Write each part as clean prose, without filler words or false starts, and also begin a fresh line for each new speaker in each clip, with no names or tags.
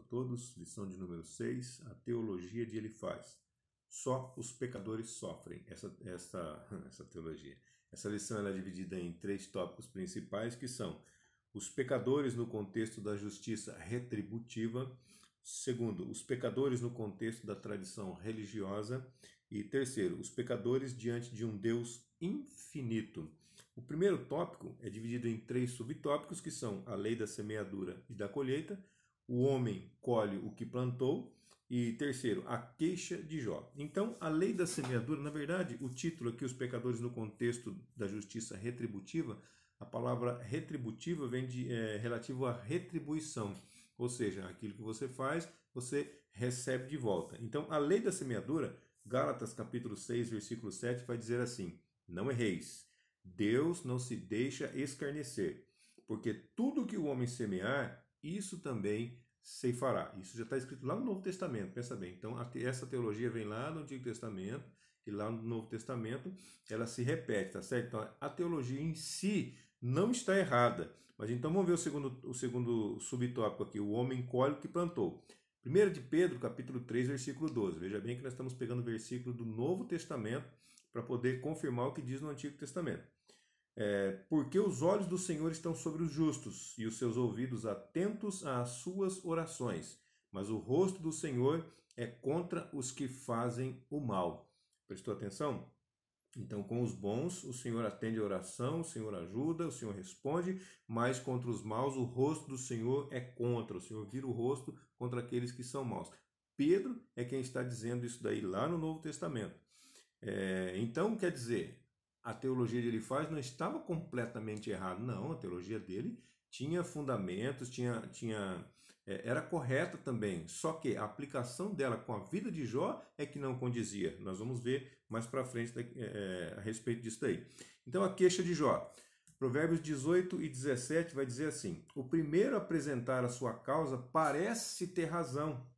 todos. Lição de número 6, a teologia de Elifaz. Só os pecadores sofrem essa teologia. Essa lição ela é dividida em 3 tópicos principais, que são os pecadores no contexto da justiça retributiva, segundo, os pecadores no contexto da tradição religiosa e terceiro, os pecadores diante de um Deus infinito. O primeiro tópico é dividido em 3 subtópicos, que são a lei da semeadura e da colheita, o homem colhe o que plantou e terceiro, a queixa de Jó. Então, a lei da semeadura, na verdade, o título aqui, os pecadores no contexto da justiça retributiva, a palavra retributiva vem relativo à retribuição, ou seja, aquilo que você faz, você recebe de volta. Então, a lei da semeadura, Gálatas capítulo 6, versículo 7, vai dizer assim: não erreis, Deus não se deixa escarnecer, porque tudo que o homem semear, isso também ceifará. Isso já está escrito lá no Novo Testamento, pensa bem. Então, essa teologia vem lá no Antigo Testamento, e lá no Novo Testamento ela se repete, tá certo? Então, a teologia em si não está errada. Mas então vamos ver o segundo subtópico aqui, o homem colhe o que plantou. 1 de Pedro, capítulo 3, versículo 12. Veja bem que nós estamos pegando o versículo do Novo Testamento para poder confirmar o que diz no Antigo Testamento. Porque os olhos do Senhor estão sobre os justos e os seus ouvidos atentos às suas orações, mas o rosto do Senhor é contra os que fazem o mal. Prestou atenção? Então, com os bons, o Senhor atende a oração, o Senhor ajuda, o Senhor responde, mas contra os maus, o rosto do Senhor é contra. O Senhor vira o rosto contra aqueles que são maus. Pedro é quem está dizendo isso daí lá no Novo Testamento. Então, quer dizer, a teologia de Elifaz não estava completamente errada. Não, a teologia dele tinha fundamentos, era correta também. Só que a aplicação dela com a vida de Jó é que não condizia. Nós vamos ver mais para frente a respeito disso daí. Então, a queixa de Jó. Provérbios 18 e 17 vai dizer assim: o primeiro a apresentar a sua causa parece ter razão,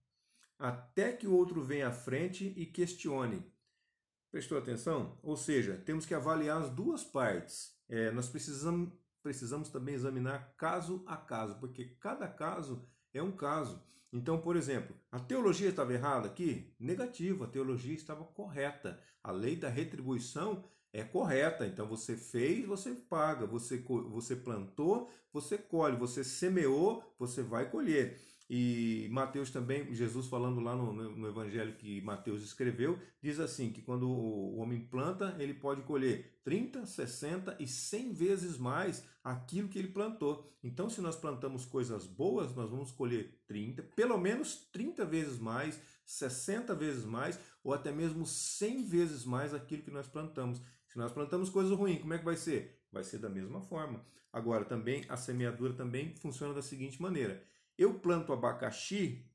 até que o outro venha à frente e questione. Prestou atenção? Ou seja, temos que avaliar as duas partes. Nós precisamos também examinar caso a caso, porque cada caso é um caso. Então, por exemplo, a teologia estava errada aqui? Negativo, a teologia estava correta. A lei da retribuição é correta. Então, você fez, você paga. Você plantou, você colhe. Você semeou, você vai colher. E Mateus também, Jesus falando lá no evangelho que Mateus escreveu, diz assim, que quando o homem planta, ele pode colher 30, 60 e 100 vezes mais aquilo que ele plantou. Então, se nós plantamos coisas boas, nós vamos colher 30, pelo menos 30 vezes mais, 60 vezes mais, ou até mesmo 100 vezes mais aquilo que nós plantamos. Se nós plantamos coisa ruim, como é que vai ser? Vai ser da mesma forma. Agora, também, a semeadura também funciona da seguinte maneira: eu planto abacaxi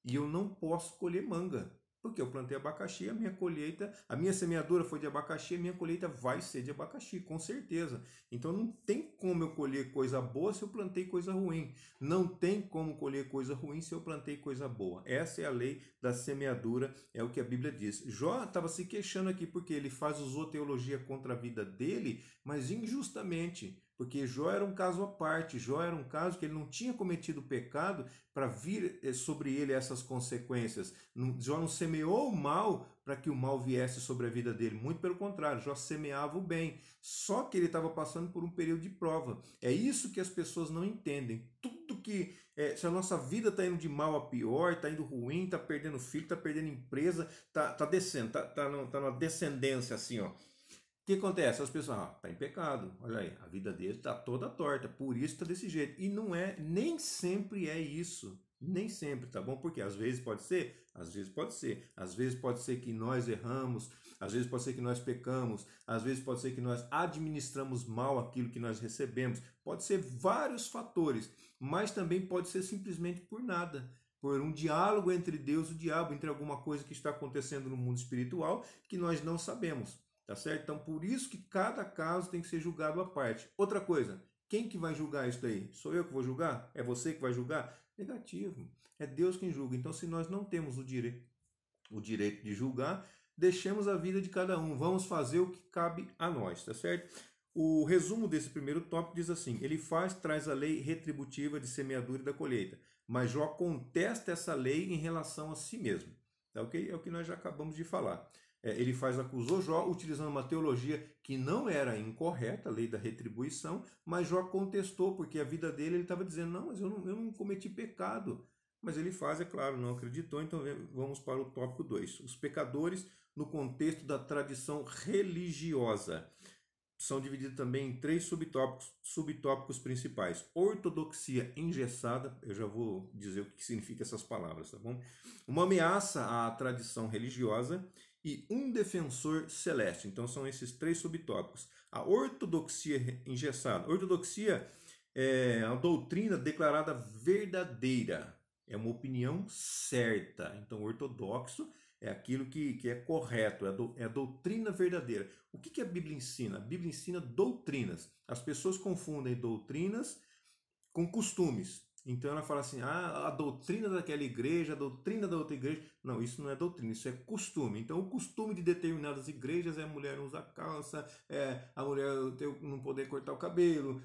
e eu não posso colher manga. Porque eu plantei abacaxi, a minha semeadura foi de abacaxi, a minha colheita vai ser de abacaxi, com certeza. Então não tem como eu colher coisa boa se eu plantei coisa ruim. Não tem como colher coisa ruim se eu plantei coisa boa. Essa é a lei da semeadura, é o que a Bíblia diz. Jó estava se queixando aqui porque ele usou teologia contra a vida dele, mas injustamente. Porque Jó era um caso à parte, Jó era um caso que ele não tinha cometido pecado para vir sobre ele essas consequências. Jó não semeou o mal para que o mal viesse sobre a vida dele, muito pelo contrário, Jó semeava o bem, só que ele estava passando por um período de prova. É isso que as pessoas não entendem. Tudo que, se a nossa vida está indo de mal a pior, está indo ruim, está perdendo filho, está perdendo empresa, está descendo, está numa descendência assim, ó. O que acontece? As pessoas, está em pecado, olha aí, a vida dele está toda torta, por isso está desse jeito. E não é, nem sempre é isso, nem sempre, tá bom? Porque às vezes pode ser, às vezes pode ser. Às vezes pode ser que nós erramos, às vezes pode ser que nós pecamos, às vezes pode ser que nós administramos mal aquilo que nós recebemos. Pode ser vários fatores, mas também pode ser simplesmente por nada. Por um diálogo entre Deus e o diabo, entre alguma coisa que está acontecendo no mundo espiritual que nós não sabemos. Tá certo? Então, por isso que cada caso tem que ser julgado à parte. Outra coisa, quem que vai julgar isso daí? Sou eu que vou julgar? É você que vai julgar? Negativo. É Deus quem julga. Então, se nós não temos o direito de julgar, deixemos a vida de cada um. Vamos fazer o que cabe a nós, tá certo? O resumo desse primeiro tópico diz assim: Elifaz traz a lei retributiva de semeadura e da colheita, mas Jó contesta essa lei em relação a si mesmo. Tá, okay? É o que nós já acabamos de falar. Acusou Jó utilizando uma teologia que não era incorreta, a lei da retribuição, mas Jó contestou, porque a vida dele ele estava dizendo, não, mas eu não cometi pecado. Mas ele faz, é claro, não acreditou, então vamos para o tópico 2. Os pecadores no contexto da tradição religiosa. São divididos também em 3 subtópicos principais. Ortodoxia engessada, eu já vou dizer o que significa essas palavras, tá bom? Uma ameaça à tradição religiosa e um defensor celeste. Então são esses 3 subtópicos. A ortodoxia engessada. Ortodoxia é a doutrina declarada verdadeira. É uma opinião certa. Então ortodoxo é aquilo que é correto, é a doutrina verdadeira. O que a Bíblia ensina? A Bíblia ensina doutrinas. As pessoas confundem doutrinas com costumes. Então ela fala assim, a doutrina daquela igreja, a doutrina da outra igreja. Não, isso não é doutrina, isso é costume. Então o costume de determinadas igrejas é a mulher não usar calça, a mulher não poder cortar o cabelo,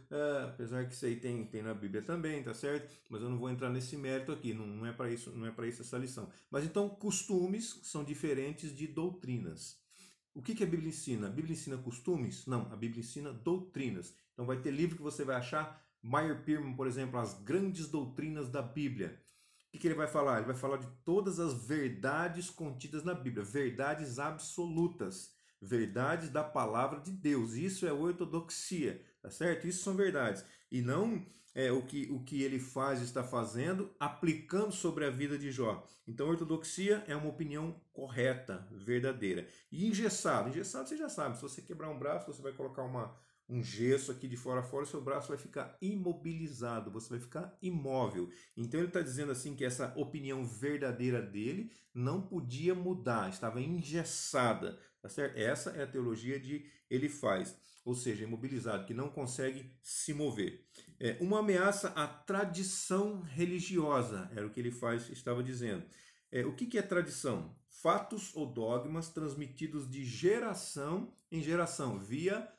apesar que isso aí tem na Bíblia também, tá certo? Mas eu não vou entrar nesse mérito aqui, não é para isso essa lição. Mas então costumes são diferentes de doutrinas. O que a Bíblia ensina? A Bíblia ensina costumes? Não, a Bíblia ensina doutrinas. Então vai ter livro que você vai achar, Meyer Pearman, por exemplo, As Grandes Doutrinas da Bíblia. O que ele vai falar? Ele vai falar de todas as verdades contidas na Bíblia, verdades absolutas, verdades da palavra de Deus. Isso é ortodoxia, tá certo? Isso são verdades. E não o que ele faz, está fazendo, aplicando sobre a vida de Jó. Então, ortodoxia é uma opinião correta, verdadeira. E engessado você já sabe, se você quebrar um braço, você vai colocar um gesso aqui de fora a fora, o seu braço vai ficar imobilizado, você vai ficar imóvel. Então ele está dizendo assim que essa opinião verdadeira dele não podia mudar, estava engessada, tá certo? Essa é a teologia de Elifaz, ou seja, imobilizado, que não consegue se mover. Uma ameaça à tradição religiosa, era o que Elifaz estava dizendo. O que é tradição? Fatos ou dogmas transmitidos de geração em geração, via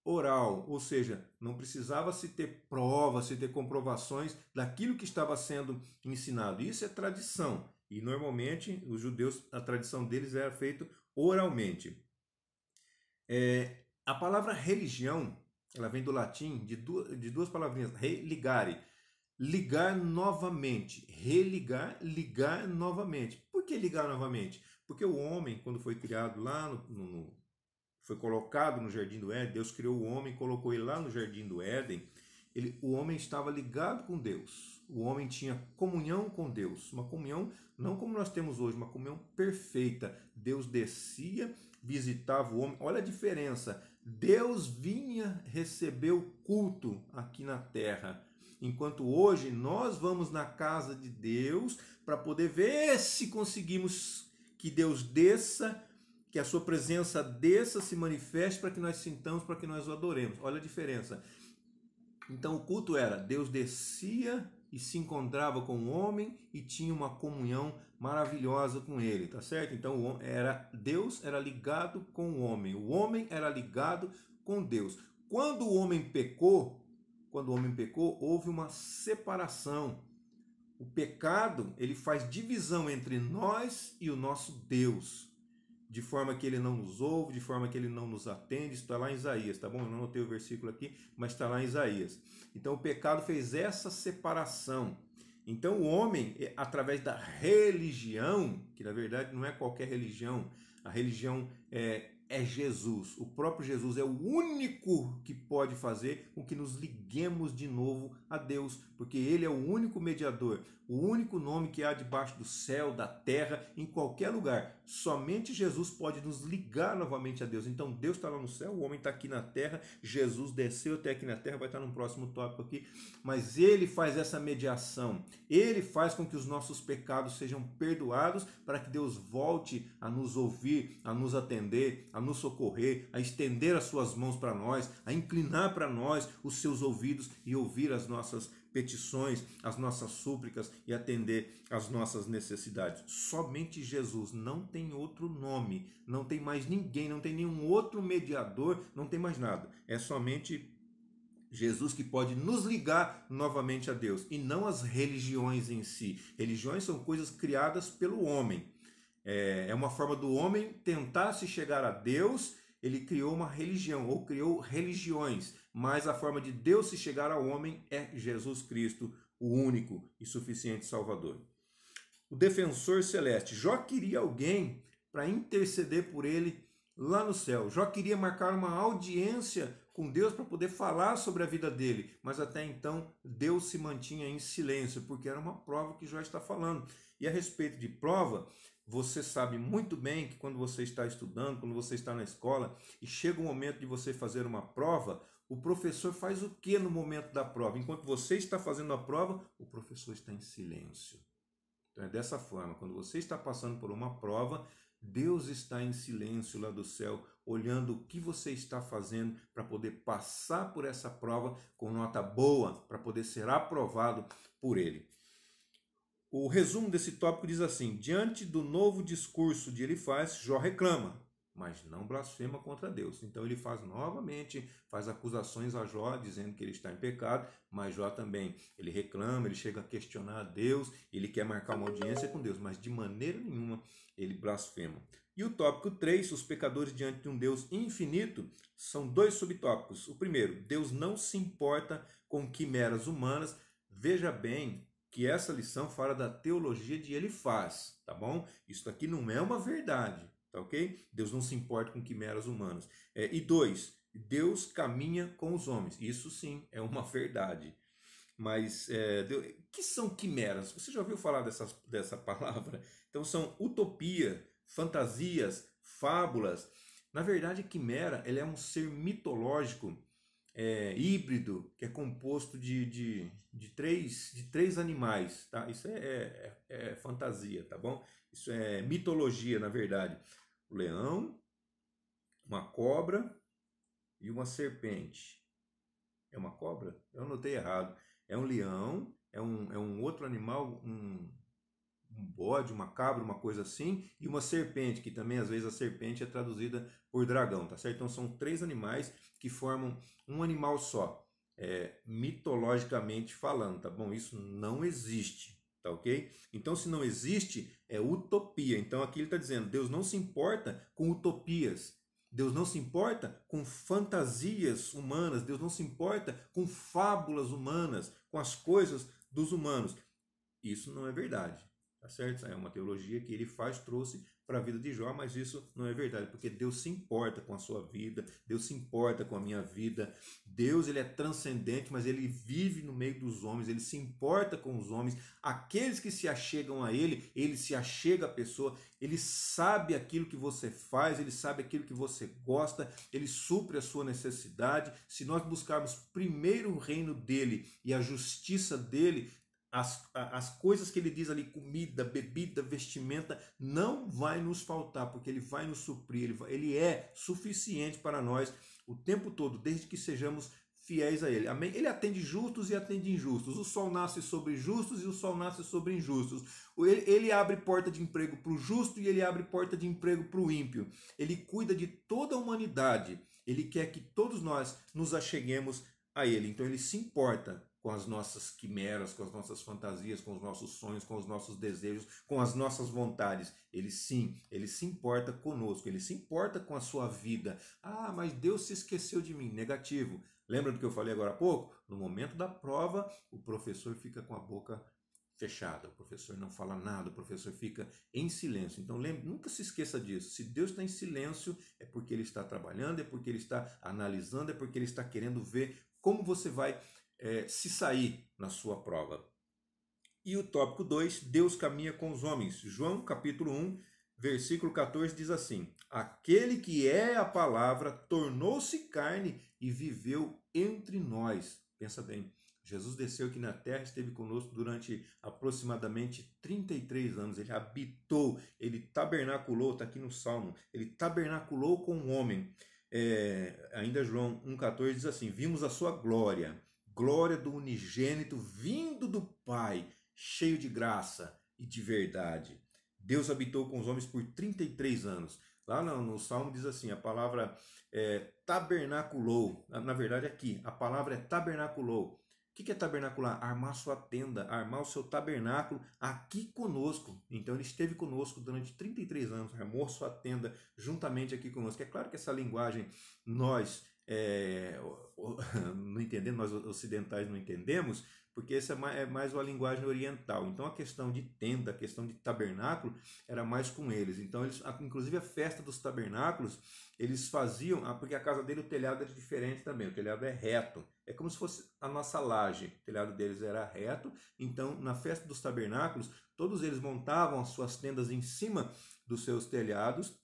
oral, ou seja, não precisava se ter provas, se ter comprovações daquilo que estava sendo ensinado. Isso é tradição. E normalmente os judeus, a tradição deles era feita oralmente. A palavra religião, ela vem do latim de duas palavrinhas, religare, ligar novamente, religar, ligar novamente. Por que ligar novamente? Porque o homem, quando foi criado lá foi colocado no Jardim do Éden, Deus criou o homem, colocou ele lá no Jardim do Éden, o homem estava ligado com Deus, o homem tinha comunhão com Deus, uma comunhão não como nós temos hoje, uma comunhão perfeita. Deus descia, visitava o homem, olha a diferença, Deus vinha receber o culto aqui na terra, enquanto hoje nós vamos na casa de Deus para poder ver se conseguimos que Deus desça, que a sua presença desça, se manifeste para que nós sintamos, para que nós o adoremos. Olha a diferença. Então o culto era, Deus descia e se encontrava com o homem e tinha uma comunhão maravilhosa com ele, tá certo? Então Deus era ligado com o homem era ligado com Deus. Quando o homem pecou, houve uma separação. O pecado, ele faz divisão entre nós e o nosso Deus, de forma que ele não nos ouve, de forma que ele não nos atende. Isso está lá em Isaías, tá bom? Eu não anotei o versículo aqui, mas está lá em Isaías. Então o pecado fez essa separação. Então o homem, através da religião, que na verdade não é qualquer religião, a religião é Jesus. O próprio Jesus é o único que pode fazer com que nos liguemos de novo a Deus, porque ele é o único mediador, o único nome que há debaixo do céu, da terra, em qualquer lugar. Somente Jesus pode nos ligar novamente a Deus. Então Deus está lá no céu, o homem está aqui na terra, Jesus desceu até aqui na terra, vai estar no próximo tópico aqui, mas ele faz essa mediação, ele faz com que os nossos pecados sejam perdoados, para que Deus volte a nos ouvir, a nos atender, a nos socorrer, a estender as suas mãos para nós, a inclinar para nós os seus ouvidos e ouvir as nossas petições, as nossas súplicas e atender às nossas necessidades. Somente Jesus, não tem outro nome, não tem mais ninguém, não tem nenhum outro mediador, não tem mais nada. É somente Jesus que pode nos ligar novamente a Deus, e não as religiões em si. Religiões são coisas criadas pelo homem. É uma forma do homem tentar se chegar a Deus. Ele criou uma religião, ou criou religiões, mas a forma de Deus se chegar ao homem é Jesus Cristo, o único e suficiente Salvador. O defensor celeste. Jó queria alguém para interceder por ele lá no céu. Jó queria marcar uma audiência com Deus para poder falar sobre a vida dele, mas até então Deus se mantinha em silêncio, porque era uma prova que Jó está falando. E a respeito de prova, você sabe muito bem que quando você está estudando, quando você está na escola e chega o momento de você fazer uma prova, o professor faz o que no momento da prova? Enquanto você está fazendo a prova, o professor está em silêncio. Então é dessa forma, quando você está passando por uma prova, Deus está em silêncio lá do céu, olhando o que você está fazendo para poder passar por essa prova com nota boa, para poder ser aprovado por ele. O resumo desse tópico diz assim: diante do novo discurso de Elifaz, Jó reclama, mas não blasfema contra Deus. Então ele faz acusações a Jó, dizendo que ele está em pecado, mas Jó também, ele reclama, ele chega a questionar a Deus, ele quer marcar uma audiência com Deus, mas de maneira nenhuma ele blasfema. E o tópico 3, os pecadores diante de um Deus infinito, são 2 subtópicos. O primeiro, Deus não se importa com quimeras humanas. Veja bem que essa lição fala da teologia de Elifaz, tá bom? Isso aqui não é uma verdade, tá ok? Deus não se importa com quimeras humanas. E 2, Deus caminha com os homens. Isso sim é uma verdade. Mas o que são quimeras? Você já ouviu falar dessa palavra? Então são utopia, fantasias, fábulas. Na verdade, quimera ela é um ser mitológico híbrido, que é composto de três animais, tá? Isso é fantasia, tá bom? Isso é mitologia, na verdade. O leão, uma cobra e uma serpente. É uma cobra? Eu anotei errado. É um leão, é um outro animal, um bode, uma cabra, uma coisa assim, e uma serpente, que também às vezes a serpente é traduzida por dragão, tá certo? Então são 3 animais que formam um animal só, mitologicamente falando, tá bom? Isso não existe, tá ok? Então se não existe, é utopia. Então aqui ele está dizendo, Deus não se importa com utopias, Deus não se importa com fantasias humanas, Deus não se importa com fábulas humanas, com as coisas dos humanos. Isso não é verdade, tá certo? É uma teologia que Elifaz trouxe para a vida de Jó, mas isso não é verdade, porque Deus se importa com a sua vida, Deus se importa com a minha vida. Deus, ele é transcendente, mas ele vive no meio dos homens, ele se importa com os homens. Aqueles que se achegam a ele, ele se achega à pessoa, ele sabe aquilo que você faz, ele sabe aquilo que você gosta, ele supre a sua necessidade. Se nós buscarmos primeiro o reino dele e a justiça dele, as coisas que ele diz ali, comida, bebida, vestimenta, não vai nos faltar, porque ele vai nos suprir, ele é suficiente para nós o tempo todo, desde que sejamos fiéis a ele. Amém? Ele atende justos e atende injustos. O sol nasce sobre justos e o sol nasce sobre injustos. Ele abre porta de emprego para o justo e ele abre porta de emprego para o ímpio. Ele cuida de toda a humanidade. Ele quer que todos nós nos acheguemos a ele. Então ele se importa com as nossas quimeras, com as nossas fantasias, com os nossos sonhos, com os nossos desejos, com as nossas vontades. Ele se importa conosco, ele se importa com a sua vida. Ah, mas Deus se esqueceu de mim. Negativo. Lembra do que eu falei agora há pouco? No momento da prova, o professor fica com a boca fechada, o professor não fala nada, o professor fica em silêncio. Então lembre, nunca se esqueça disso. Se Deus está em silêncio, é porque ele está trabalhando, é porque ele está analisando, é porque ele está querendo ver como você vai se sair na sua prova. E o tópico 2, Deus caminha com os homens. João capítulo 1, versículo 14 diz assim: aquele que é a palavra tornou-se carne e viveu entre nós. Pensa bem, Jesus desceu aqui na terra, esteve conosco durante aproximadamente 33 anos. Ele habitou, ele tabernaculou, está aqui no Salmo, ele tabernaculou com o homem. Ainda João 1,14 diz assim: vimos a sua glória, glória do unigênito vindo do Pai, cheio de graça e de verdade. Deus habitou com os homens por 33 anos. Lá no Salmo diz assim, a palavra tabernaculou. Na verdade aqui, a palavra é tabernaculou. O que é tabernacular? Armar sua tenda, armar o seu tabernáculo aqui conosco. Então ele esteve conosco durante 33 anos, armou sua tenda juntamente aqui conosco. É claro que essa linguagem nós não entendemos, nós ocidentais não entendemos, porque essa é mais uma linguagem oriental. Então a questão de tenda, a questão de tabernáculo era mais com eles. Então eles, inclusive a festa dos tabernáculos, eles faziam, porque a casa dele o telhado era diferente também, o telhado é reto. É como se fosse a nossa laje, o telhado deles era reto. Então na festa dos tabernáculos, todos eles montavam as suas tendas em cima dos seus telhados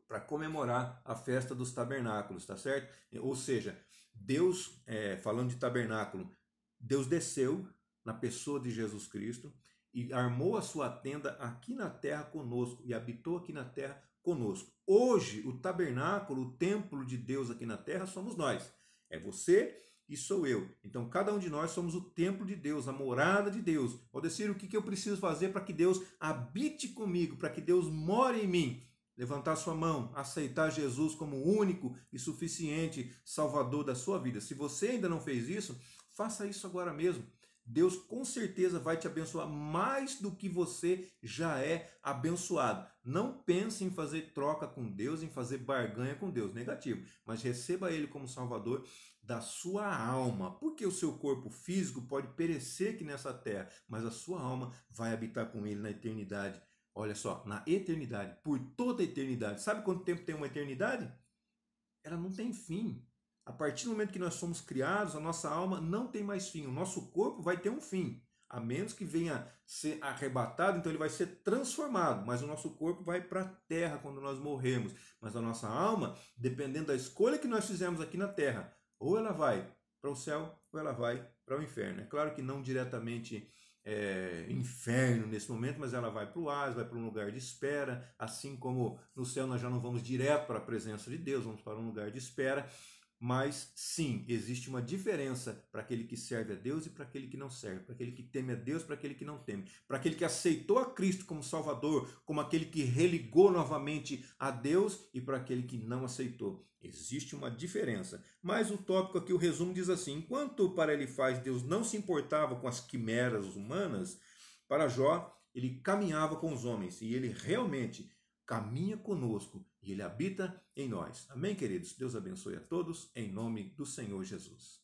para comemorar a festa dos tabernáculos, tá certo? Ou seja, Deus, falando de tabernáculo, Deus desceu na pessoa de Jesus Cristo e armou a sua tenda aqui na terra conosco e habitou aqui na terra conosco. Hoje, o tabernáculo, o templo de Deus aqui na terra somos nós. É você e sou eu. Então, cada um de nós somos o templo de Deus, a morada de Deus. Valdecir, o que eu preciso fazer para que Deus habite comigo, para que Deus more em mim? Levantar sua mão, aceitar Jesus como único e suficiente Salvador da sua vida. Se você ainda não fez isso, faça isso agora mesmo. Deus com certeza vai te abençoar mais do que você já é abençoado. Não pense em fazer troca com Deus, em fazer barganha com Deus, negativo. Mas receba Ele como Salvador da sua alma. Porque o seu corpo físico pode perecer aqui nessa terra, mas a sua alma vai habitar com Ele na eternidade. Olha só, na eternidade, por toda a eternidade. Sabe quanto tempo tem uma eternidade? Ela não tem fim. A partir do momento que nós somos criados, a nossa alma não tem mais fim. O nosso corpo vai ter um fim. A menos que venha ser arrebatado, então ele vai ser transformado. Mas o nosso corpo vai para a terra quando nós morremos. Mas a nossa alma, dependendo da escolha que nós fizemos aqui na terra, ou ela vai para o céu, ou ela vai para o inferno. É claro que não diretamente inferno nesse momento, mas ela vai para o Hades, vai para um lugar de espera, assim como no céu nós já não vamos direto para a presença de Deus, vamos para um lugar de espera. Mas sim, existe uma diferença para aquele que serve a Deus e para aquele que não serve, para aquele que teme a Deus, para aquele que não teme, para aquele que aceitou a Cristo como Salvador, como aquele que religou novamente a Deus e para aquele que não aceitou. Existe uma diferença. Mas o tópico aqui, o resumo diz assim: enquanto para Elifaz Deus não se importava com as quimeras humanas, para Jó ele caminhava com os homens e ele realmente caminha conosco e Ele habita em nós. Amém, queridos? Deus abençoe a todos, em nome do Senhor Jesus.